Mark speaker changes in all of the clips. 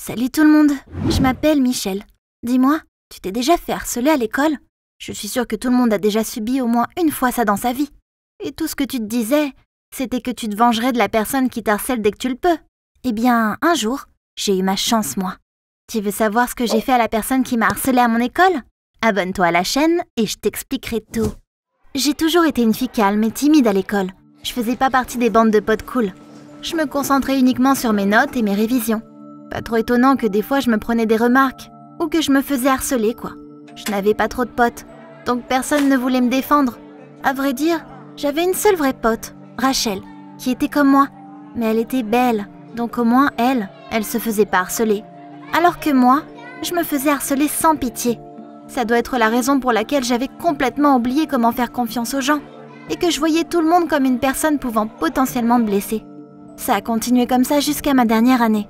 Speaker 1: Salut tout le monde, je m'appelle Michel. Dis-moi, tu t'es déjà fait harceler à l'école? Je suis sûre que tout le monde a déjà subi au moins une fois ça dans sa vie. Et tout ce que tu te disais, c'était que tu te vengerais de la personne qui t'harcèle dès que tu le peux. Eh bien, un jour, j'ai eu ma chance, moi. Tu veux savoir ce que j'ai fait à la personne qui m'a harcelée à mon école? Abonne-toi à la chaîne et je t'expliquerai tout. J'ai toujours été une fille calme et timide à l'école. Je faisais pas partie des bandes de potes cool. Je me concentrais uniquement sur mes notes et mes révisions. Pas trop étonnant que des fois je me prenais des remarques ou que je me faisais harceler, quoi. Je n'avais pas trop de potes, donc personne ne voulait me défendre. À vrai dire, j'avais une seule vraie pote, Rachel, qui était comme moi. Mais elle était belle, donc au moins elle se faisait pas harceler. Alors que moi, je me faisais harceler sans pitié. Ça doit être la raison pour laquelle j'avais complètement oublié comment faire confiance aux gens et que je voyais tout le monde comme une personne pouvant potentiellement me blesser. Ça a continué comme ça jusqu'à ma dernière année.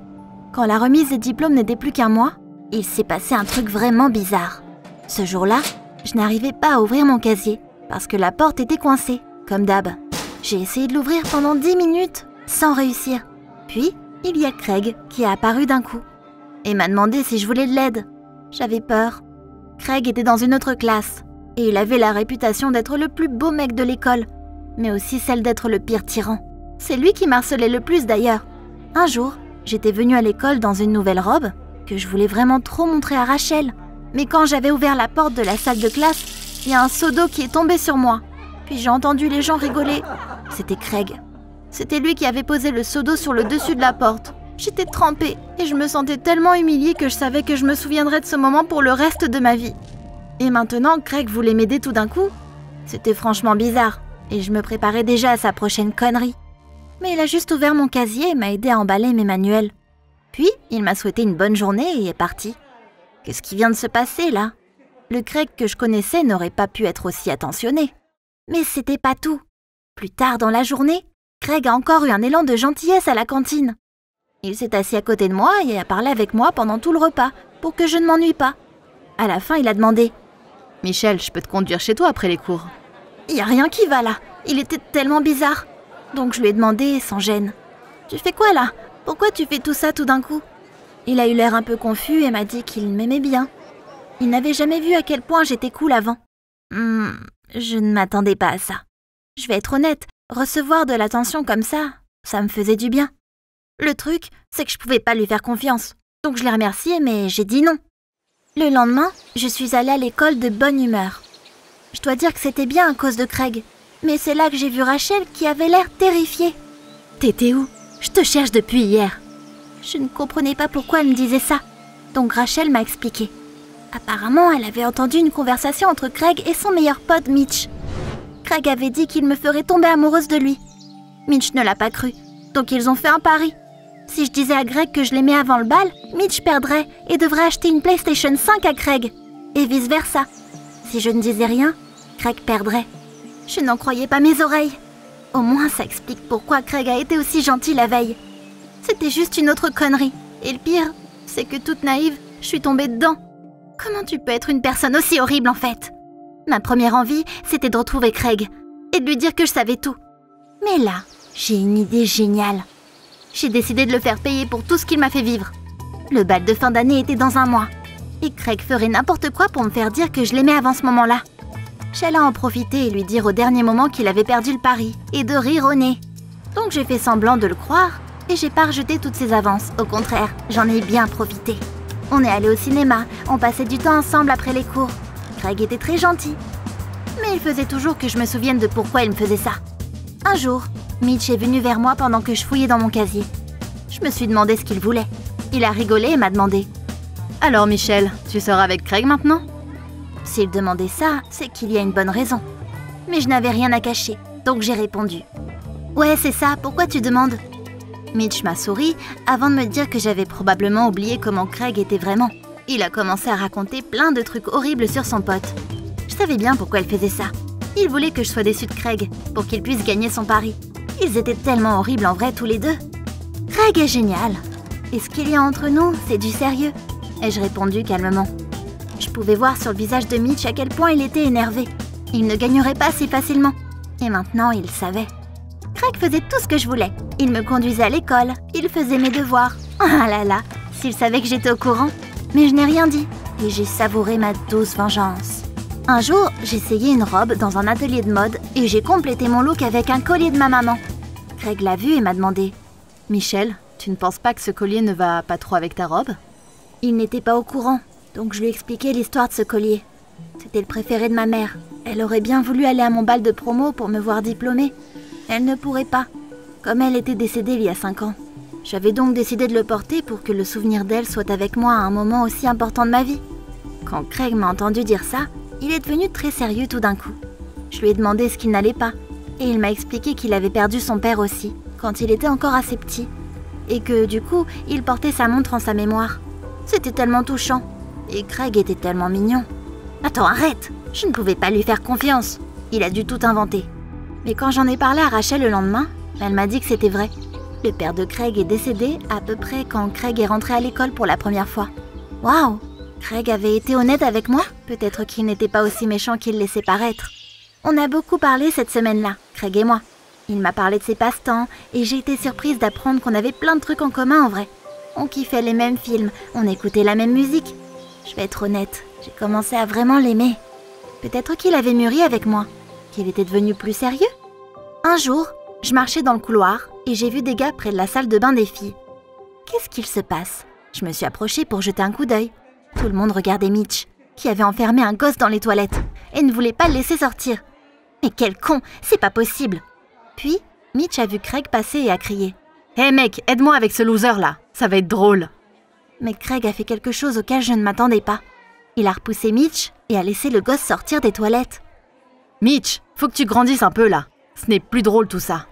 Speaker 1: Quand la remise des diplômes n'était plus qu'un mois, il s'est passé un truc vraiment bizarre. Ce jour-là, je n'arrivais pas à ouvrir mon casier parce que la porte était coincée, comme d'hab. J'ai essayé de l'ouvrir pendant 10 minutes sans réussir. Puis, il y a Craig qui est apparu d'un coup et m'a demandé si je voulais de l'aide. J'avais peur. Craig était dans une autre classe et il avait la réputation d'être le plus beau mec de l'école, mais aussi celle d'être le pire tyran. C'est lui qui m'harcelait le plus d'ailleurs. Un jour, j'étais venue à l'école dans une nouvelle robe que je voulais vraiment trop montrer à Rachel. Mais quand j'avais ouvert la porte de la salle de classe, il y a un seau d'eau qui est tombé sur moi. Puis j'ai entendu les gens rigoler. C'était Craig. C'était lui qui avait posé le seau d'eau sur le dessus de la porte. J'étais trempée et je me sentais tellement humiliée que je savais que je me souviendrais de ce moment pour le reste de ma vie. Et maintenant, Craig voulait m'aider tout d'un coup. C'était franchement bizarre et je me préparais déjà à sa prochaine connerie. Mais il a juste ouvert mon casier et m'a aidé à emballer mes manuels. Puis, il m'a souhaité une bonne journée et est parti. Qu'est-ce qui vient de se passer, là? Le Craig que je connaissais n'aurait pas pu être aussi attentionné. Mais c'était pas tout. Plus tard dans la journée, Craig a encore eu un élan de gentillesse à la cantine. Il s'est assis à côté de moi et a parlé avec moi pendant tout le repas, pour que je ne m'ennuie pas. À la fin, il a demandé « Michel, je peux te conduire chez toi après les cours ?» Il n'y a rien qui va là, il était tellement bizarre. Donc je lui ai demandé sans gêne. « Tu fais quoi là? Pourquoi tu fais tout ça tout d'un coup ?» Il a eu l'air un peu confus et m'a dit qu'il m'aimait bien. Il n'avait jamais vu à quel point j'étais cool avant. Je ne m'attendais pas à ça. Je vais être honnête, recevoir de l'attention comme ça me faisait du bien. Le truc, c'est que je pouvais pas lui faire confiance. Donc je l'ai remercié, mais j'ai dit non. Le lendemain, je suis allée à l'école de bonne humeur. Je dois dire que c'était bien à cause de Craig. Mais c'est là que j'ai vu Rachel qui avait l'air terrifiée. « T'étais où? Je te cherche depuis hier. » Je ne comprenais pas pourquoi elle me disait ça. Donc Rachel m'a expliqué. Apparemment, elle avait entendu une conversation entre Craig et son meilleur pote Mitch. Craig avait dit qu'il me ferait tomber amoureuse de lui. Mitch ne l'a pas cru, donc ils ont fait un pari. Si je disais à Craig que je l'aimais avant le bal, Mitch perdrait et devrait acheter une PlayStation 5 à Craig. Et vice-versa. Si je ne disais rien, Craig perdrait. Je n'en croyais pas mes oreilles. Au moins, ça explique pourquoi Craig a été aussi gentil la veille. C'était juste une autre connerie. Et le pire, c'est que toute naïve, je suis tombée dedans. Comment tu peux être une personne aussi horrible en fait? Ma première envie, c'était de retrouver Craig et de lui dire que je savais tout. Mais là, j'ai une idée géniale. J'ai décidé de le faire payer pour tout ce qu'il m'a fait vivre. Le bal de fin d'année était dans un mois. Et Craig ferait n'importe quoi pour me faire dire que je l'aimais avant ce moment-là. J'allais en profiter et lui dire au dernier moment qu'il avait perdu le pari et de rire au nez. Donc j'ai fait semblant de le croire et j'ai pas rejeté toutes ses avances. Au contraire, j'en ai bien profité. On est allé au cinéma, on passait du temps ensemble après les cours. Craig était très gentil. Mais il faisait toujours que je me souvienne de pourquoi il me faisait ça. Un jour, Mitch est venu vers moi pendant que je fouillais dans mon casier. Je me suis demandé ce qu'il voulait. Il a rigolé et m'a demandé « Alors Michel, tu sors avec Craig maintenant ?» S'il demandait ça, c'est qu'il y a une bonne raison. Mais je n'avais rien à cacher, donc j'ai répondu « Ouais, c'est ça, pourquoi tu demandes ?» Mitch m'a souri avant de me dire que j'avais probablement oublié comment Craig était vraiment. Il a commencé à raconter plein de trucs horribles sur son pote. Je savais bien pourquoi il faisait ça. Il voulait que je sois déçue de Craig pour qu'il puisse gagner son pari. Ils étaient tellement horribles en vrai tous les deux. Craig est génial. Et ce qu'il y a entre nous, c'est du sérieux, ai-je répondu calmement. Je pouvais voir sur le visage de Mitch à quel point il était énervé. Il ne gagnerait pas si facilement. Et maintenant, il savait. Craig faisait tout ce que je voulais. Il me conduisait à l'école, il faisait mes devoirs. Ah là là, s'il savait que j'étais au courant. Mais je n'ai rien dit et j'ai savouré ma douce vengeance. Un jour, j'ai essayé une robe dans un atelier de mode et j'ai complété mon look avec un collier de ma maman. Craig l'a vu et m'a demandé « Michel, tu ne penses pas que ce collier ne va pas trop avec ta robe ?» Il n'était pas au courant, donc je lui ai expliqué l'histoire de ce collier. C'était le préféré de ma mère. Elle aurait bien voulu aller à mon bal de promo pour me voir diplômée. Elle ne pourrait pas, comme elle était décédée il y a 5 ans. J'avais donc décidé de le porter pour que le souvenir d'elle soit avec moi à un moment aussi important de ma vie. Quand Craig m'a entendu dire ça, il est devenu très sérieux tout d'un coup. Je lui ai demandé ce qui n'allait pas, et il m'a expliqué qu'il avait perdu son père aussi, quand il était encore assez petit, et que du coup, il portait sa montre en sa mémoire. C'était tellement touchant, et Craig était tellement mignon. Attends, arrête! Je ne pouvais pas lui faire confiance. Il a dû tout inventer. Mais quand j'en ai parlé à Rachel le lendemain, elle m'a dit que c'était vrai. Le père de Craig est décédé à peu près quand Craig est rentré à l'école pour la première fois. Waouh! Craig avait été honnête avec moi? Peut-être qu'il n'était pas aussi méchant qu'il laissait paraître. On a beaucoup parlé cette semaine-là, Craig et moi. Il m'a parlé de ses passe-temps et j'ai été surprise d'apprendre qu'on avait plein de trucs en commun en vrai. On kiffait les mêmes films, on écoutait la même musique. Je vais être honnête, j'ai commencé à vraiment l'aimer. Peut-être qu'il avait mûri avec moi, qu'il était devenu plus sérieux. Un jour, je marchais dans le couloir et j'ai vu des gars près de la salle de bain des filles. Qu'est-ce qu'il se passe? Je me suis approchée pour jeter un coup d'œil. Tout le monde regardait Mitch, qui avait enfermé un gosse dans les toilettes et ne voulait pas le laisser sortir. Mais quel con, c'est pas possible! Puis, Mitch a vu Craig passer et a crié « Hé mec, aide-moi avec ce loser-là, ça va être drôle !» Mais Craig a fait quelque chose auquel je ne m'attendais pas. Il a repoussé Mitch et a laissé le gosse sortir des toilettes. « Mitch, faut que tu grandisses un peu là, ce n'est plus drôle tout ça !»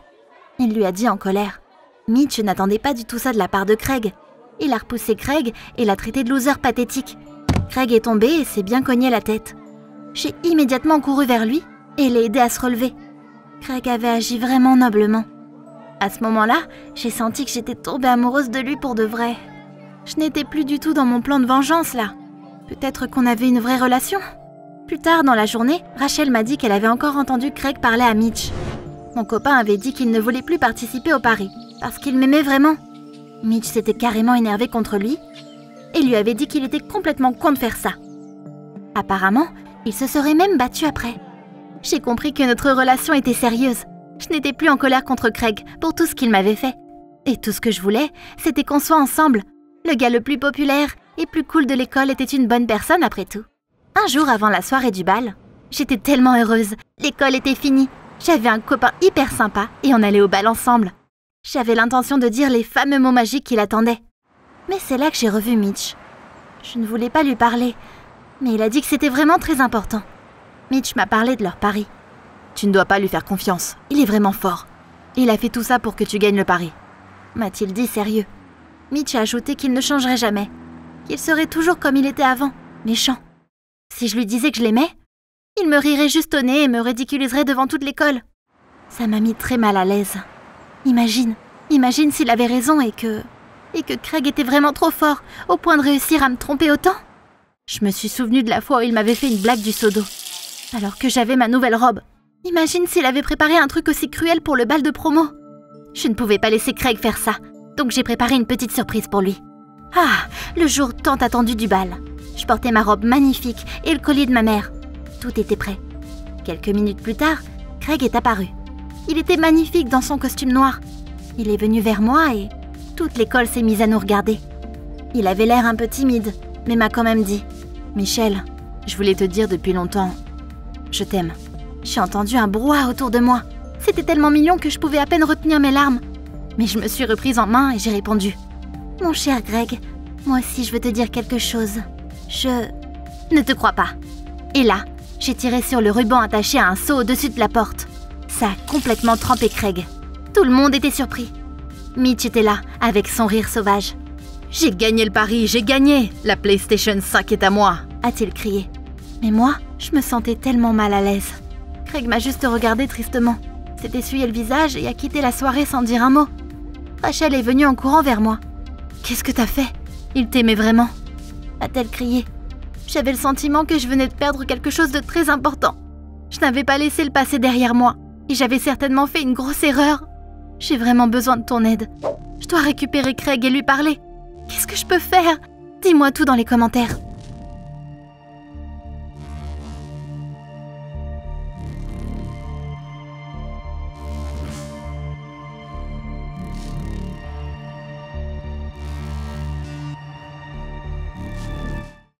Speaker 1: Il lui a dit en colère. Mitch n'attendait pas du tout ça de la part de Craig. Il a repoussé Craig et l'a traité de loser pathétique. Craig est tombé et s'est bien cogné la tête. J'ai immédiatement couru vers lui et l'ai aidé à se relever. Craig avait agi vraiment noblement. À ce moment-là, j'ai senti que j'étais tombée amoureuse de lui pour de vrai. Je n'étais plus du tout dans mon plan de vengeance là. Peut-être qu'on avait une vraie relation. Plus tard dans la journée, Rachel m'a dit qu'elle avait encore entendu Craig parler à Mitch. Mon copain avait dit qu'il ne voulait plus participer au pari, parce qu'il m'aimait vraiment. Mitch s'était carrément énervé contre lui et lui avait dit qu'il était complètement con de faire ça. Apparemment, il se serait même battu après. J'ai compris que notre relation était sérieuse. Je n'étais plus en colère contre Craig pour tout ce qu'il m'avait fait. Et tout ce que je voulais, c'était qu'on soit ensemble. Le gars le plus populaire et plus cool de l'école était une bonne personne après tout. Un jour avant la soirée du bal, j'étais tellement heureuse. L'école était finie. J'avais un copain hyper sympa et on allait au bal ensemble. J'avais l'intention de dire les fameux mots magiques qui l'attendaient. Mais c'est là que j'ai revu Mitch. Je ne voulais pas lui parler, mais il a dit que c'était vraiment très important. Mitch m'a parlé de leur pari. Tu ne dois pas lui faire confiance, il est vraiment fort. Il a fait tout ça pour que tu gagnes le pari, m'a-t-il dit sérieux. Mitch a ajouté qu'il ne changerait jamais, qu'il serait toujours comme il était avant, méchant. Si je lui disais que je l'aimais, il me rirait juste au nez et me ridiculiserait devant toute l'école. Ça m'a mis très mal à l'aise. Imagine s'il avait raison et que Craig était vraiment trop fort, au point de réussir à me tromper autant. Je me suis souvenue de la fois où il m'avait fait une blague du seau d'eau, alors que j'avais ma nouvelle robe. Imagine s'il avait préparé un truc aussi cruel pour le bal de promo. Je ne pouvais pas laisser Craig faire ça, donc j'ai préparé une petite surprise pour lui. Ah, le jour tant attendu du bal. Je portais ma robe magnifique et le collier de ma mère. Tout était prêt. Quelques minutes plus tard, Craig est apparu. Il était magnifique dans son costume noir. Il est venu vers moi et toute l'école s'est mise à nous regarder. Il avait l'air un peu timide, mais m'a quand même dit « Michel, je voulais te dire depuis longtemps, je t'aime. » J'ai entendu un brouhaha autour de moi. C'était tellement mignon que je pouvais à peine retenir mes larmes. Mais je me suis reprise en main et j'ai répondu « Mon cher Greg, moi aussi je veux te dire quelque chose. Je ne te crois pas. » Et là, j'ai tiré sur le ruban attaché à un seau au-dessus de la porte. Ça a complètement trempé Craig. Tout le monde était surpris. Mitch était là, avec son rire sauvage. « J'ai gagné le pari, j'ai gagné! La PlayStation 5 est à moi !» a-t-il crié. Mais moi, je me sentais tellement mal à l'aise. Craig m'a juste regardé tristement, s'est essuyé le visage et a quitté la soirée sans dire un mot. Rachel est venue en courant vers moi. « Qu'est-ce que t'as fait? Il t'aimait vraiment ?» a-t-elle crié. J'avais le sentiment que je venais de perdre quelque chose de très important. Je n'avais pas laissé le passé derrière moi et j'avais certainement fait une grosse erreur. J'ai vraiment besoin de ton aide. Je dois récupérer Craig et lui parler. Qu'est-ce que je peux faire? Dis-moi tout dans les commentaires.